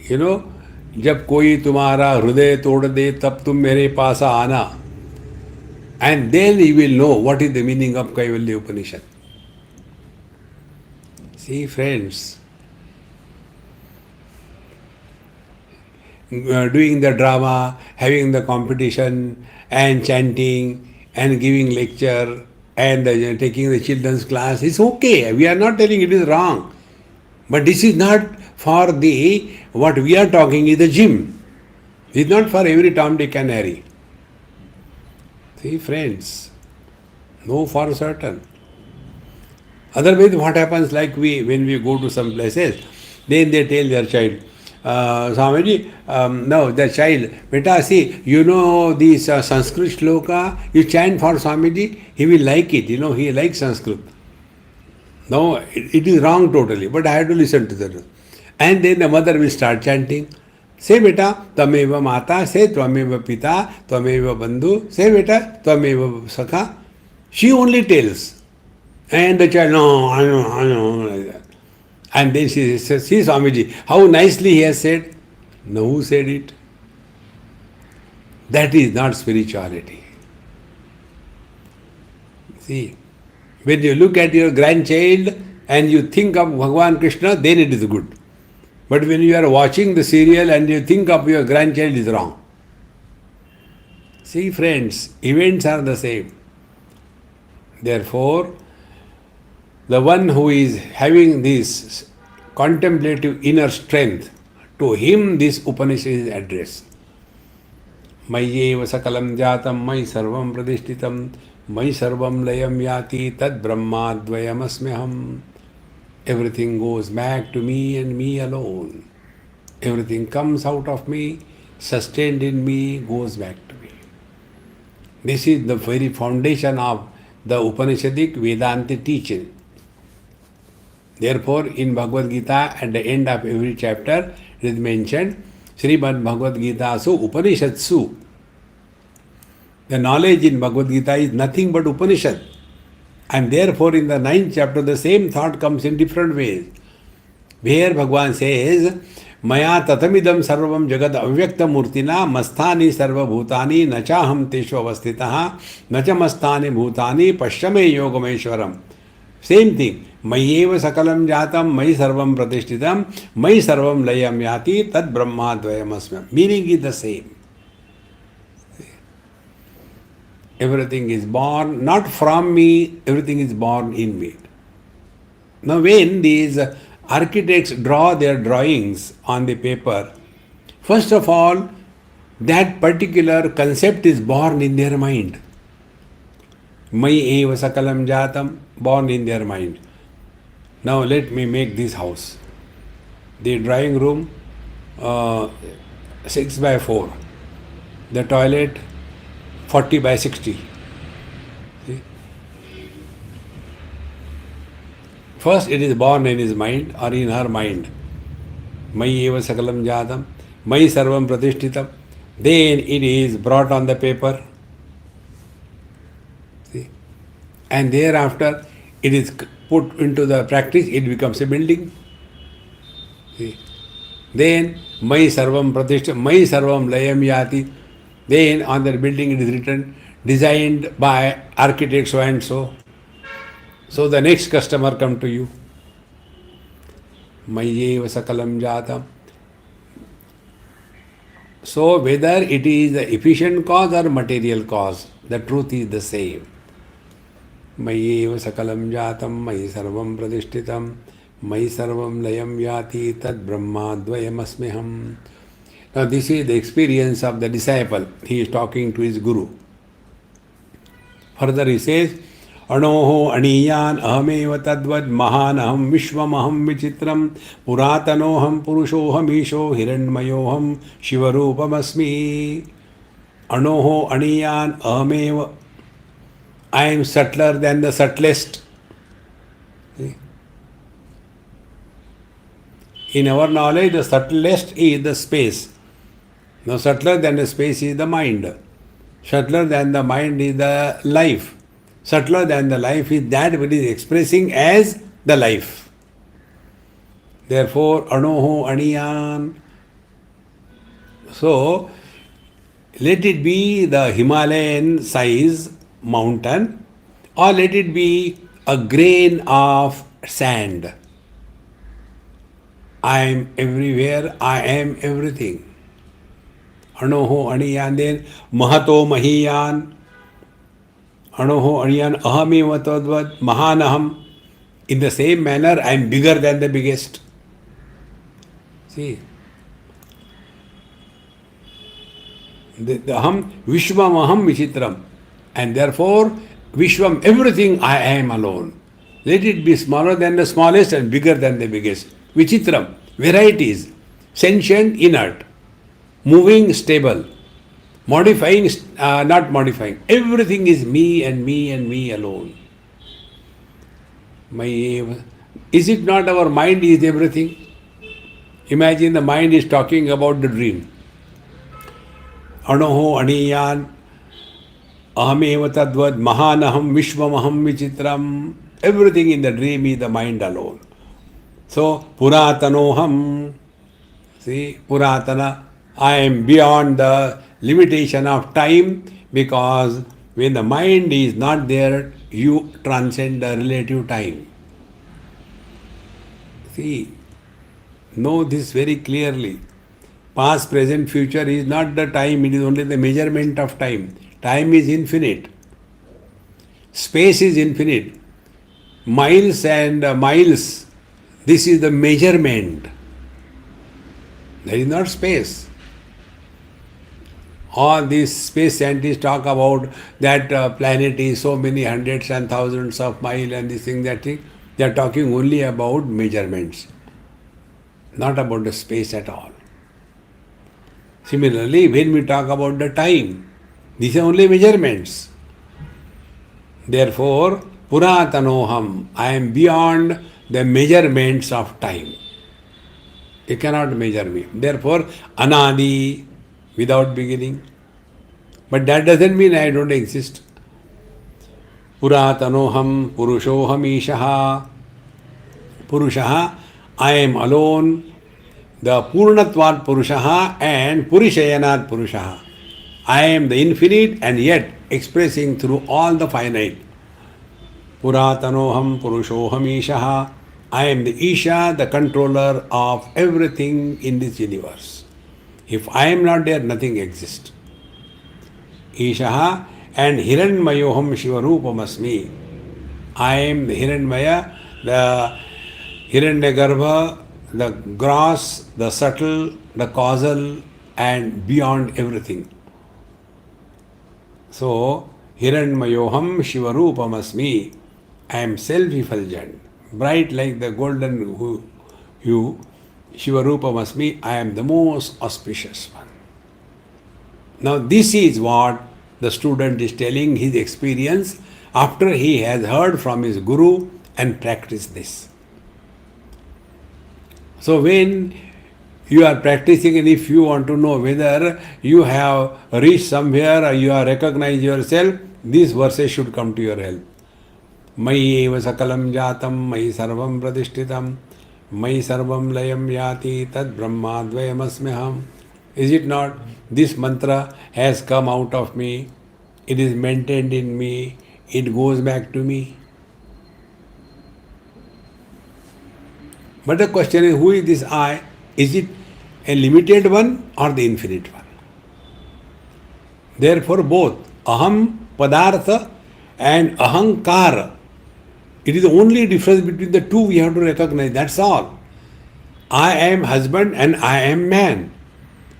You know, जब कोई तुम्हारा हृदय तोड़ दे तब तुम मेरे पास आना. And then you will know what is the meaning of Kaivalya Upanishad. See, friends, doing the drama, having the competition, and chanting, and giving lecture, and taking the children's class, it's okay. We are not telling it is wrong. But this is not for what we are talking is the gym. It's not for every Tom, Dick and Harry. See, friends, know for certain. Otherwise, what happens when we go to some places, then they tell their child, Swamiji, no, the child, beta, see, you know this Sanskrit shloka, you chant for Swamiji, he will like it, he likes Sanskrit. No, it is wrong totally, but I have to listen to that. And then the mother will start chanting. Say beta, Tvameva Mata, say Tvameva Pita, Tvameva Bandhu, say beta, Tvameva Sakha. She only tells. And the child, no, I know, like that. And then she says, see Swamiji, how nicely he has said. No, who said it? That is not spirituality. See, when you look at your grandchild and you think of Bhagavan Krishna, then it is good. But when you are watching the serial and you think of your grandchild, it is wrong. See, friends, events are the same. Therefore, The one who is having this contemplative inner strength, to him this Upanishad is addressed. Mayeva sakalam jatam mai sarvam pradishtitam mai sarvam layam yati tad brahmadvayam asmyaham. Everything goes back to me and me alone. Everything comes out of me, sustained in me, goes back to me. This is the very foundation of the Upanishadic Vedanta teaching. Therefore, in Bhagavad Gita, at the end of every chapter, it is mentioned, Srimad Bhagavad Gita Su Upanishadsu. The knowledge in Bhagavad Gita is nothing but Upanishad. And therefore, in the 9th chapter, the same thought comes in different ways. Where Bhagavan says, Maya tatamidam sarvam jagad avyakta murtina masthani sarva bhutani nachaham teshu avastitaha nacha masthani bhutani pashyame yogameshwaram. Same thing. Mayeva sakalam jatam mai sarvam pratishtitam mai sarvam layam yati tad brahmadvayam asmyam. Meaning is the same. Everything is born not from me, everything is born in me. Now when these architects draw their drawings on the paper, first of all, that particular concept is born in their mind. Mai eva sakalam jatam, born in their mind. Now let me make this house. The drawing room, 6 by 4. The toilet, 40 by 60. See? First it is born in his mind or in her mind. Mai eva sakalam jatam, mai sarvam pratishtitam. Then it is brought on the paper. See? And thereafter it is put into the practice, it becomes a building. See? Then mai sarvam pratishtitam, mai sarvam layam yati. Then on the building it is written, designed by architect so and so. So the next customer come to you. Mayyeva sakalam jatam. So whether it is the efficient cause or material cause, the truth is the same. Mayyeva sakalam jatam, mayi sarvam pradishtitam, mayi sarvam layam yati tad brahmadvayam asmiham. Now this is the experience of the disciple. He is talking to his guru. Further he says, Anoho aniyan ahameva tadvad mahanaham vishwamaham vichitram puratanoham purushoham isho hiranmayoham shivarupamasmi. Anoho aniyan ahameva. I am subtler than the subtlest. In our knowledge, the subtlest is the space. Now, subtler than the space is the mind. Subtler than the mind is the life. Subtler than the life is that which is expressing as the life. Therefore, Anoho Aniyan. So, let it be the Himalayan size mountain or let it be a grain of sand. I am everywhere, I am everything. Anoho Aniyan, then Mahato Mahiyan. Anoho Aniyan, Ahame Vatadvat, Mahanaham. In the same manner, I am bigger than the biggest. See? The Aham, Vishwam Aham Vichitram. And therefore, Vishwam, everything I am alone. Let it be smaller than the smallest and bigger than the biggest. Vichitram, varieties, sentient, inert, moving, stable, modifying, not modifying. Everything is me and me and me alone. Is it not our mind is everything? Imagine the mind is talking about the dream. Anoho aniyan ahameva tadvad mahanaham vishwamaham vichitram. Everything in the dream is the mind alone. So, puratanoham. See, puratana. I am beyond the limitation of time because when the mind is not there, you transcend the relative time. See, know this very clearly. Past, present, future is not the time, it is only the measurement of time. Time is infinite. Space is infinite. miles and miles. This is the measurement. That is not space. All these space scientists talk about that planet is so many hundreds and thousands of miles and this thing, that thing. They are talking only about measurements, not about the space at all. Similarly, when we talk about the time, these are only measurements. Therefore, Puratanoham, I am beyond the measurements of time. You cannot measure me. Therefore, Anadi, without beginning. But that doesn't mean I don't exist. Puratanoham, Purushoham Ishaha. Purushaha, I am alone. The Purnatvat Purushaha and Purishayanat Purushaha. I am the infinite and yet expressing through all the finite. Puratanoham Purushoham Ishaha. I am the Isha, the controller of everything in this universe. If I am not there, nothing exists. Ishaha and Hiranmayoham Shivarupamasmi. I am the Hiranmaya, the Hiranyagarbha, the gross, the subtle, the causal, and beyond everything. So, Hiranmayoham Shivarupamasmi. I am self-effulgent, bright like the golden hue. Shivarupamasmi, I am the most auspicious one. Now, this is what the student is telling his experience after he has heard from his guru and practiced this. So, when you are practicing, and if you want to know whether you have reached somewhere or you have recognized yourself, these verses should come to your help. Mayi eva sakalam jatam, mayi sarvam pratishtitam, mayi sarvam layam yati, tad brahmadvayam asmiham. Is it not? This mantra has come out of me, it is maintained in me, it goes back to me. But the question is, who is this I? Is it a limited one or the infinite one? Therefore, both aham padartha and ahankara, it is the only difference between the two we have to recognize. That's all. I am husband and I am man.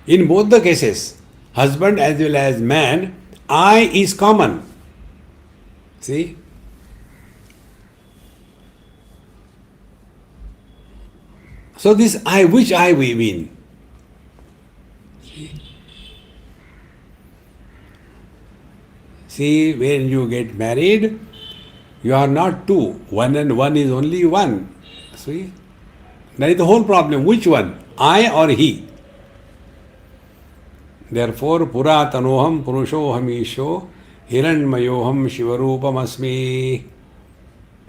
In both the cases, husband as well as man, I is common. See? So this I, which I we mean? See, when you get married, you are not two. One and one is only one. See? That is the whole problem. Which one? I or he? Therefore, Puratanoham Purushoham Isho Hiranmayoham Shivarupamasmi.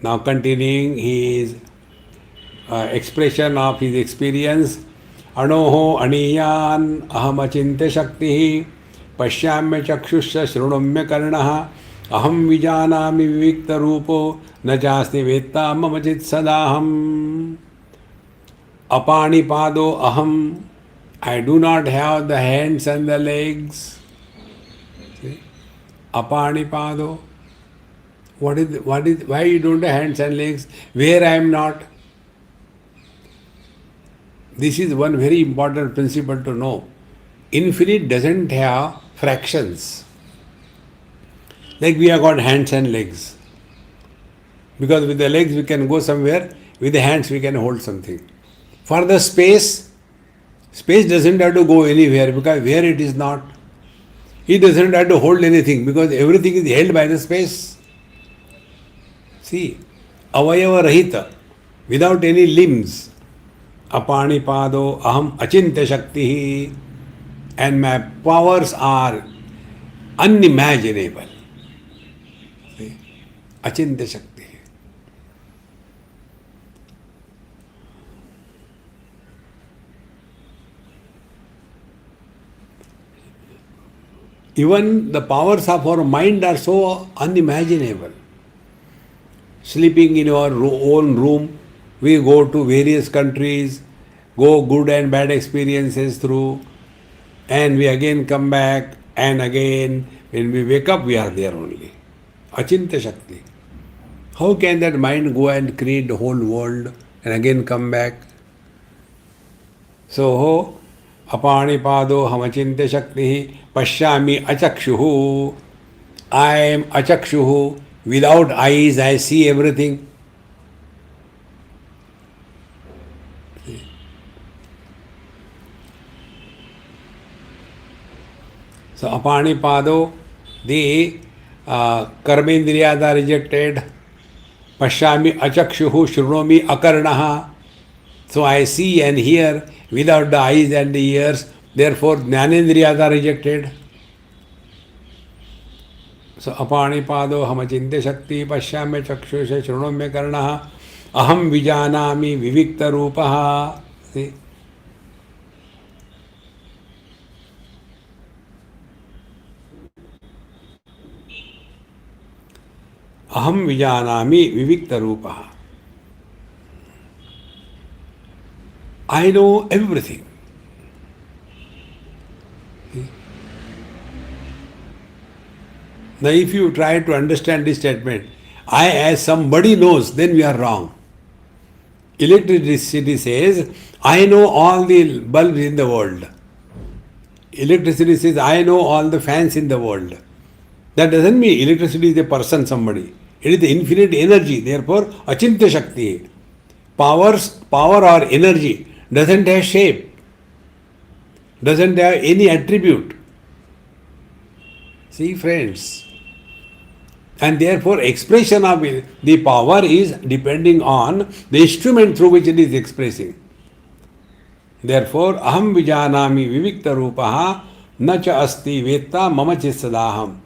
Now continuing his expression of his experience. Anoho aniyan ahamachinte shakti pashyamya chakshusya shrunumya karnaha aham vijanami vivikta rupo nachasti vetta mamachit sadaham. Apani pado aham. I do not have the hands and the legs. See? Apani pado. Why you don't have hands and legs? Where I am not? This is one very important principle to know. Infinite doesn't have fractions. Like we have got hands and legs. Because with the legs we can go somewhere, with the hands we can hold something. For the space doesn't have to go anywhere because where it is not. It doesn't have to hold anything because everything is held by the space. See, avayava rahita, without any limbs. Apani pado aham achintya shakti, and my powers are unimaginable. See? Achintya shakti. Even the powers of our mind are so unimaginable. Sleeping in our own room, we go to various countries, go good and bad experiences through, and we again come back, and again when we wake up we are there only. Achintya Shakti. How can that mind go and create the whole world and again come back? So, Apanipado Hamachinte Shakti Pashyami Achakshuhu. I am Achakshuhu. Without eyes, I see everything. So, Apanipado, the Karmendriyas are rejected. Pashyami Achakshuhu Shrunomi Akarnaha. So I see and hear without the eyes and the ears. Therefore, Jnanendriyas are rejected. So Apanipado Hamachinte Shakti Pashyami Chakshusha Shrunomya Karnaha Aham Vijanami Vivikta Rupaha. See? Aham Vijanami Vivikta Rupaha. I know everything. Now, if you try to understand this statement, I as somebody knows, then we are wrong. Electricity says, I know all the bulbs in the world. Electricity says, I know all the fans in the world. That doesn't mean electricity is a person, somebody. It is the infinite energy. Therefore, Achintya Shakti. Power or energy doesn't have shape, doesn't have any attribute. See, friends. And therefore, expression of the power is depending on the instrument through which it is expressing. Therefore, aham vijanami vivikta rupaha na cha asti vetta mama chisadaham.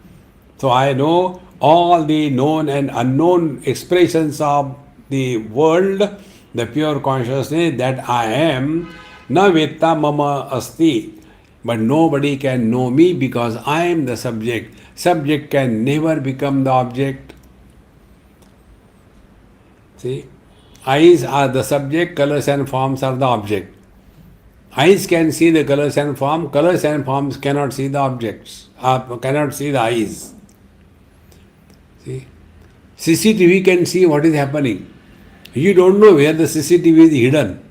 So I know all the known and unknown expressions of the world, the pure consciousness that I am, na vetta mama asti. But nobody can know me because I am the subject. Subject can never become the object. See? Eyes are the subject, colors and forms are the object. Eyes can see the colors and forms cannot see the objects, cannot see the eyes. See? CCTV can see what is happening. You don't know where the CCTV is hidden.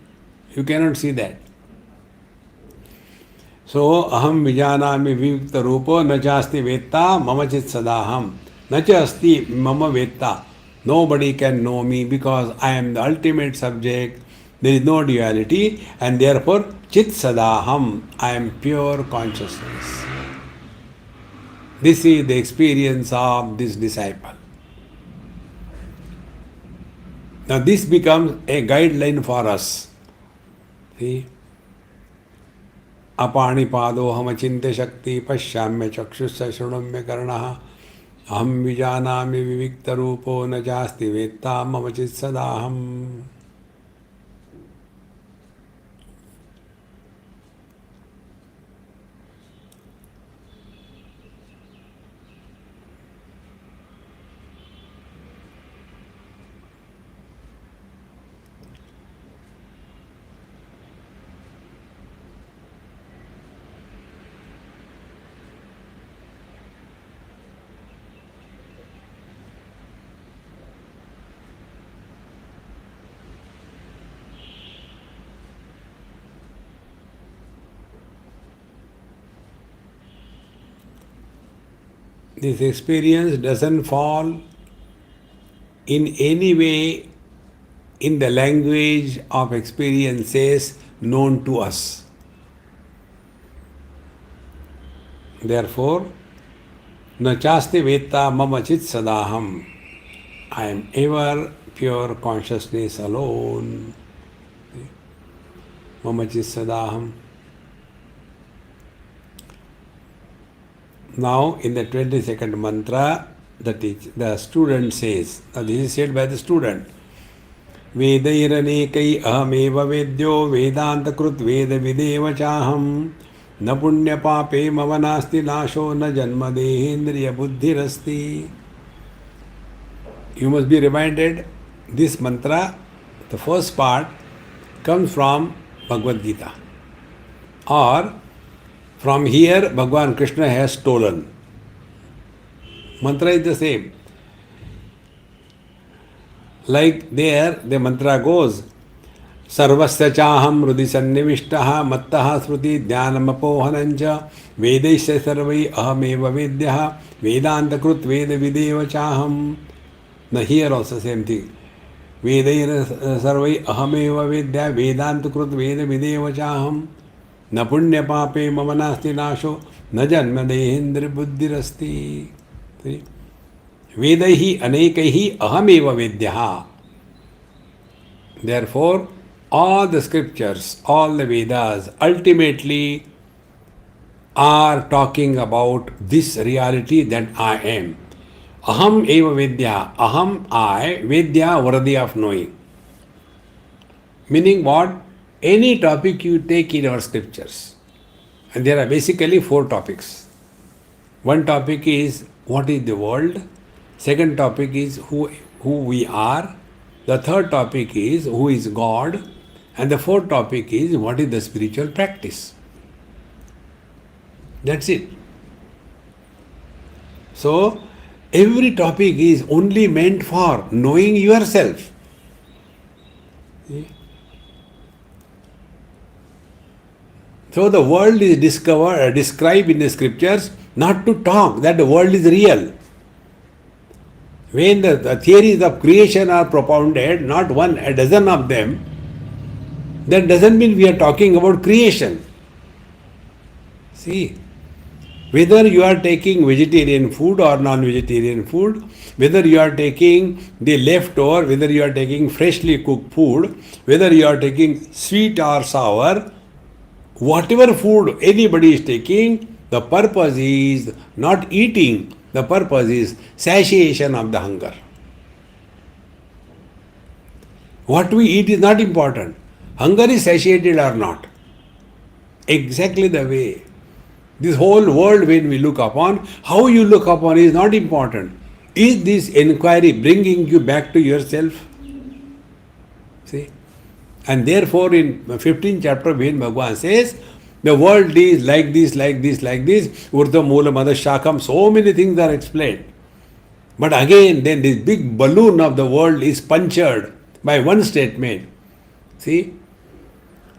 You cannot see that. So, aham vijanami vivikta rupo na cha asti vetta mama chit sadaham. Na cha asti mama vetta. Nobody can know me because I am the ultimate subject. There is no duality and therefore chit sadaham. I am pure consciousness. This is the experience of this disciple. Now this becomes a guideline for us. See? अपाणिपादो हमचिन्त्य शक्ति पश्याम्य चक्षुष शृणुम्य कर्णः अहम विजानामि विविक्तरूपो न चास्ति वेत्ता मम चित्सदाहम्. This experience doesn't fall in any way in the language of experiences known to us. Therefore, na chasti vetta mama chit sadaham. I am ever pure consciousness alone. Mama chit sadaham. Now, in the 22nd mantra, the student says, this is said by the student, Vedairanekei ahameva vedyo vedanta krut veda videva chaham na punya pape mavanasti nasho na janma dehendriya buddhirasti. You must be reminded, this mantra, the first part, comes from Bhagavad Gita. Or, from here, Bhagavan Krishna has stolen. Mantra is the same. Like there, the mantra goes, सर्वस्य चाहम हृदि सन्निविष्टः मत्तः श्रुति ज्ञानमपोहनञ्च वेदैश्च सर्वै अहमेव वेद्यः वेदान्तकृत् वेदविदेव चाहम. Now here also same thing. वेदैर सर्वै अहमेव वेद्यः वेदान्तकृत् वेदविदेव चाहम. न पुण्यपापे मम नास्ति नाशो न जन्मदेहेन्द्र बुद्धिरस्ति. वेदैः अनेकैः अहमेव वेद्यः. Therefore, all the scriptures, all the Vedas ultimately are talking about this reality that I am. Aham eva Vedya. Aham, I, Vedya, worthy of knowing. Meaning what? Any topic you take in our scriptures. And there are basically 4 topics. One topic is what is the world. Second topic is who we are. The third topic is who is God. And the fourth topic is what is the spiritual practice. That's it. So, every topic is only meant for knowing yourself. See? So, the world is described in the scriptures not to talk that the world is real. When the theories of creation are propounded, not one, a dozen of them, that doesn't mean we are talking about creation. See, whether you are taking vegetarian food or non-vegetarian food, whether you are taking the leftover, whether you are taking freshly cooked food, whether you are taking sweet or sour, whatever food anybody is taking, the purpose is not eating, the purpose is satiation of the hunger. What we eat is not important. Hunger is satiated or not. Exactly the way. This whole world when we look upon, how you look upon is not important. Is this inquiry bringing you back to yourself? See? And therefore in 15th chapter when Bhagavan says, the world is like this, like this, like this, Urdhva Moola Madha Shakam, so many things are explained. But again, then this big balloon of the world is punctured by one statement. See?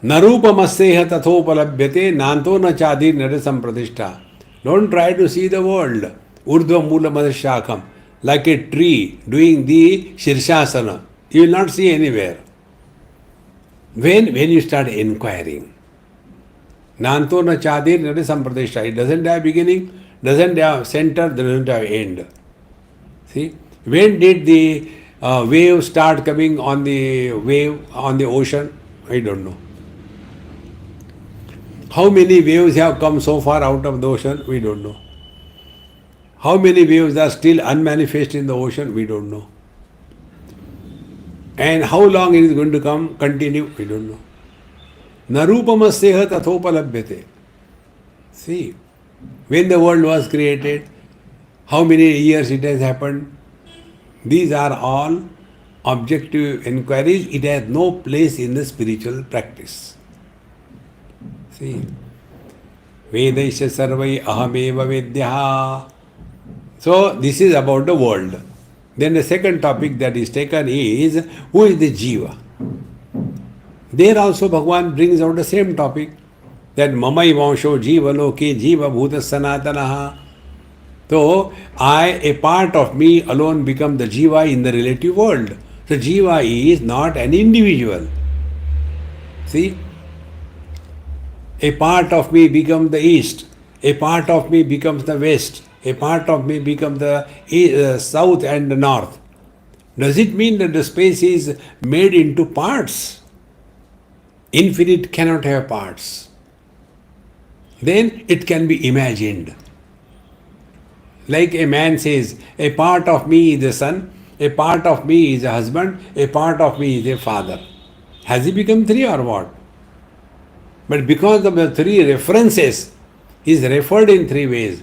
Narupamasseha tathopalabhyate nanto na chadi narasam pradishta. Don't try to see the world. Urdhva Moola Madha Shakam. Like a tree doing the Shirshasana. You will not see anywhere. When you start inquiring. Nanto na chadi narasam pradishta. It doesn't have beginning, doesn't have center, doesn't have end. See? When did the wave start coming on the ocean? I don't know. How many waves have come so far out of the ocean? We don't know. How many waves are still unmanifest in the ocean? We don't know. And how long it is going to continue? We don't know. Narupamasseha tathopalabhyate. See, when the world was created, how many years it has happened? These are all objective inquiries. It has no place in the spiritual practice. See, Vedaisya sarvai ahameva vedyaha. So, this is about the world. Then the second topic that is taken is, who is the Jiva? There also Bhagavan brings out the same topic, that mamai vansho jiva loke jiva bhuta sanatanaha. So, a part of me alone become the Jiva in the relative world. So, Jiva is not an individual. See? A part of me becomes the east, a part of me becomes the west, a part of me becomes the south and the north. Does it mean that the space is made into parts? Infinite cannot have parts. Then it can be imagined. Like a man says, a part of me is the son, a part of me is a husband, a part of me is a father. Has he become 3 or what? But because of the 3 references, he is referred in 3 ways.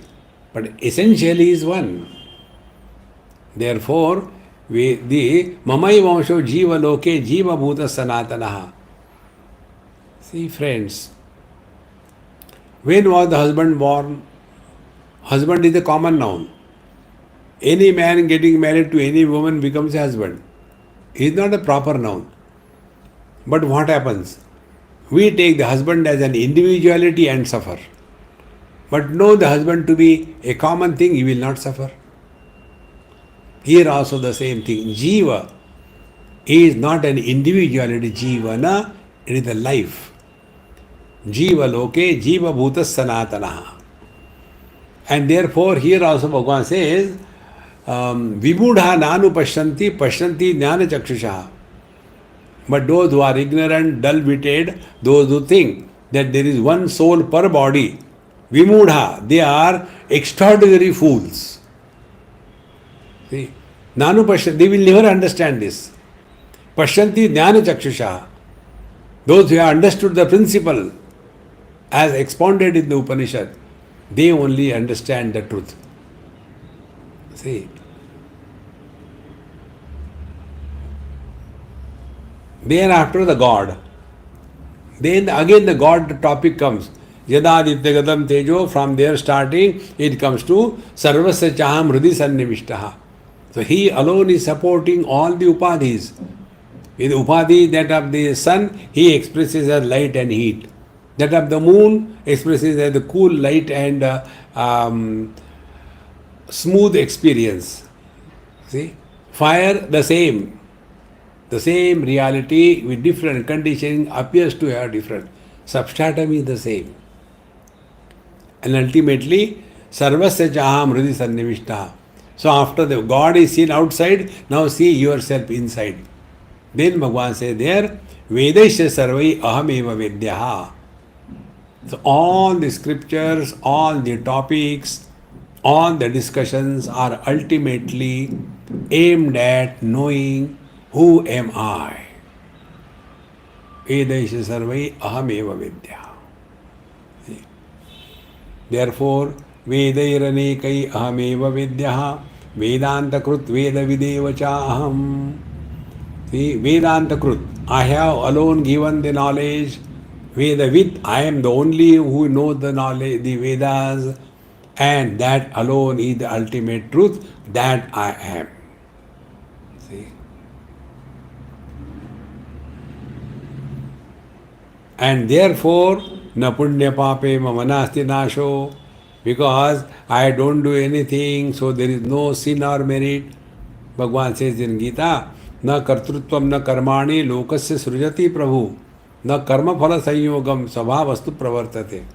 But essentially is one. Therefore, the mamai vansho jiva loke jiva bhuta sanatanaha. See friends, when was the husband born? Husband is a common noun. Any man getting married to any woman becomes a husband. He is not a proper noun. But what happens? We take the husband as an individuality and suffer. But know the husband to be a common thing, he will not suffer. Here also the same thing. Jiva is not an individuality. Jivana, it is the life. Jiva loke, jiva bhuta sanatana. And therefore here also Bhagavan says, Vimudha nanu pashyanti, pashyanti jnana chakshusha. But those who are ignorant, dull-witted, those who think that there is one soul per body, Vimudha, they are extraordinary fools. See, Nanu Pashyanti, they will never understand this. Pashyanti Jnana Chakshusha. Those who have understood the principle as expounded in the Upanishad, they only understand the truth. See. Thereafter the God. Then again the God topic comes. Yadaditya gadam tejo, from there starting, it comes to sarvasya chaham hridi sannivishtaha. So he alone is supporting all the upadhis. In upadhi, that of the sun, he expresses as light and heat. That of the moon expresses as the cool light and smooth experience. See? Fire, the same. The same reality with different conditioning appears to have different. Substratum is the same. And ultimately, sarvasya chaham hridi sannivishtaha. So after the God is seen outside, now see yourself inside. Then Bhagavan says there, Vedaisya sarvai ahameva vedyaha. So all the scriptures, all the topics, all the discussions are ultimately aimed at knowing who am I. Vedaisya sarvai ahameva vedyaha. Therefore, Vedairaneikai ahameva vedyaha. Vedanta krut veda videvacha aham. See, Vedanta krut, I have alone given the knowledge. Vedavid, I am the only who knows the knowledge, the Vedas, and that alone is the ultimate truth, that I am. See? And therefore, na punya pape mamanasti nasho, because I don't do anything, so there is no sin or merit. Bhagavan says in Gita, na kartrutvam na karmani lokasya srujati prabhu, na karma phala sanyogam sabhavastu pravartate.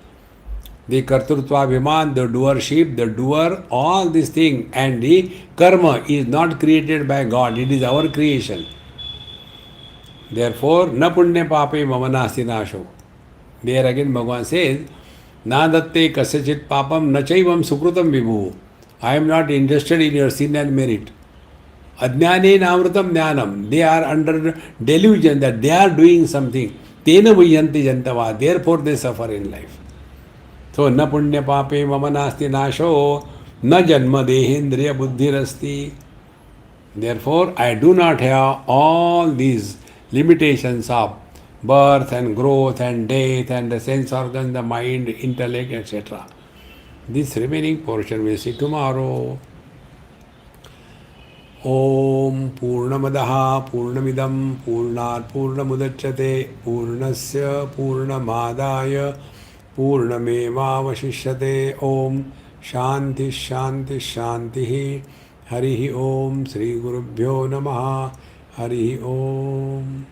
The kartrutva the doership, the doer, all these things, and the karma is not created by God, it is our creation. Therefore, na punya pape mamanasti nasho. There again Bhagavan says, na datte kasyachit papam na chaivam sukrutam vibhu. I am not interested in your sin and merit. Ajnane namrutam jnanam. They are under delusion that they are doing something. Tena bhuyanti jantava. Therefore they suffer in life. So na punya pape mama nasti nasho na janma dehendriya buddhirasti. Therefore I do not have all these limitations of birth and growth and death and the sense organs, the mind, intellect, etc. This remaining portion we'll see tomorrow. Om Purnamadaha Purnamidam Purnat Purnamudachyate Purnasya Purnamadaya Purnamevavashishyate. Om Shanti Shanti Shanti. Harihi Om Sri Gurubhyo Namaha. Harihi Om.